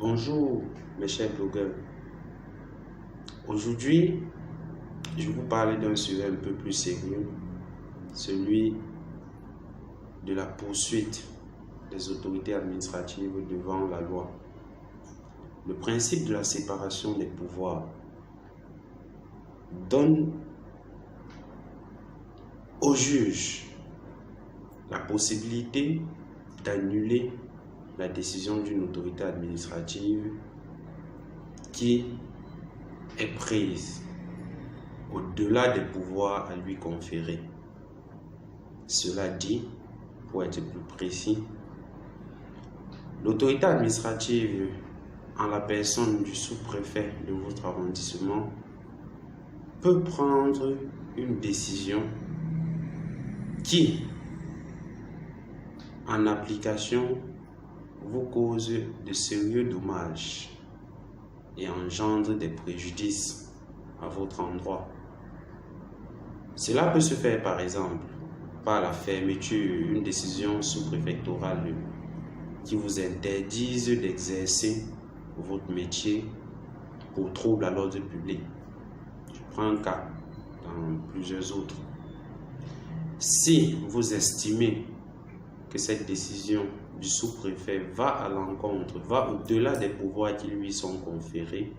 Bonjour mes chers blogueurs. Aujourd'hui, je vais vous parler d'un sujet un peu plus sérieux, celui de la poursuite des autorités administratives devant la loi. Le principe de la séparation des pouvoirs donne au juge la possibilité d'annuler la décision d'une autorité administrative qui est prise au-delà des pouvoirs à lui conférer. Cela dit, pour être plus précis, l'autorité administrative, en la personne du sous-préfet de votre arrondissement, peut prendre une décision qui, en application, vous cause de sérieux dommages et engendre des préjudices à votre endroit. Cela peut se faire par exemple par la fermeture, une décision sous-préfectorale qui vous interdise d'exercer votre métier pour trouble à l'ordre public. Je prends un cas dans plusieurs autres. Si vous estimez que cette décision du sous-préfet va à l'encontre, va au-delà des pouvoirs qui lui sont conférés,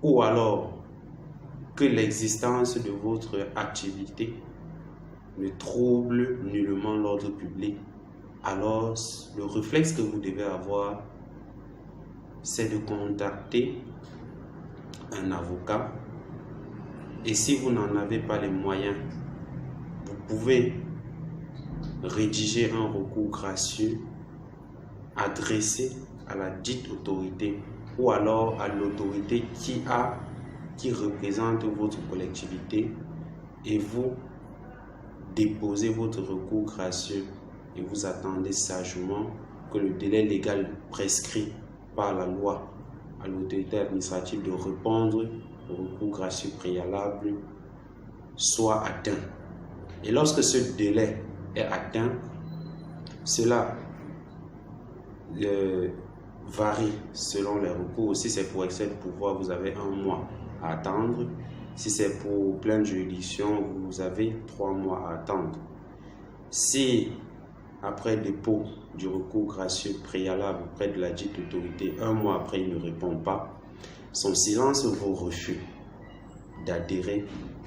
ou alors que l'existence de votre activité ne trouble nullement l'ordre public, alors le réflexe que vous devez avoir, c'est de contacter un avocat. Et si vous n'en avez pas les moyens, vous pouvez rédiger un recours gracieux adressé à la dite autorité ou alors à l'autorité qui représente votre collectivité, et vous déposez votre recours gracieux et vous attendez sagement que le délai légal prescrit par la loi à l'autorité administrative de répondre au recours gracieux préalable soit atteint. Et lorsque ce délai est atteint, cela varie selon les recours. Si c'est pour excès de pouvoir, vous avez 1 mois à attendre. Si c'est pour pleine juridiction, vous avez 3 mois à attendre. Si après dépôt du recours gracieux préalable auprès de la dite autorité, 1 mois après il ne répond pas, son silence vaut refus d'adhérer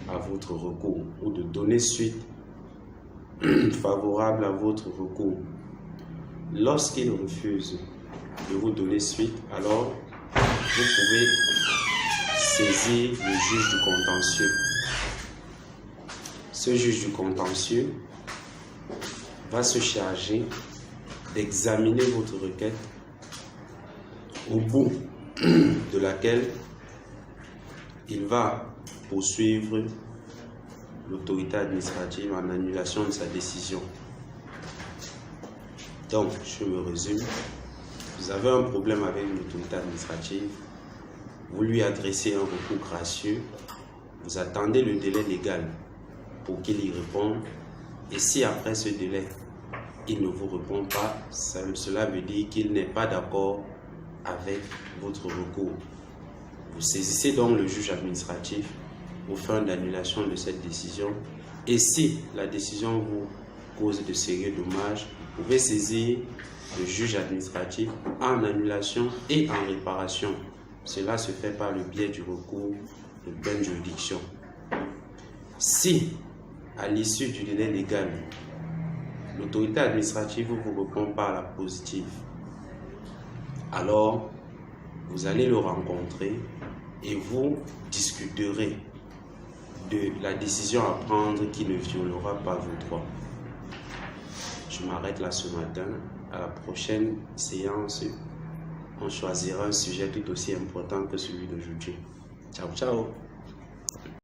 à votre recours ou de donner suite favorable à votre recours. Lorsqu'il refuse de vous donner suite, alors vous pouvez saisir le juge du contentieux. Ce juge du contentieux va se charger d'examiner votre requête, au bout de laquelle il va poursuivre l'autorité administrative en annulation de sa décision. Donc, je me résume. Vous avez un problème avec une autorité administrative, vous lui adressez un recours gracieux, vous attendez le délai légal pour qu'il y réponde, et si après ce délai, il ne vous répond pas, cela veut dire qu'il n'est pas d'accord avec votre recours. Vous saisissez donc le juge administratif aux fins d'annulation de cette décision, et si la décision vous cause de sérieux dommages, vous pouvez saisir le juge administratif en annulation et en réparation. Cela se fait par le biais du recours de pleine juridiction. Si, à l'issue du délai légal, l'autorité administrative vous répond par la positive, alors vous allez le rencontrer et vous discuterez de la décision à prendre qui ne violera pas vos droits. Je m'arrête là ce matin. À la prochaine séance, on choisira un sujet tout aussi important que celui d'aujourd'hui. Ciao, ciao!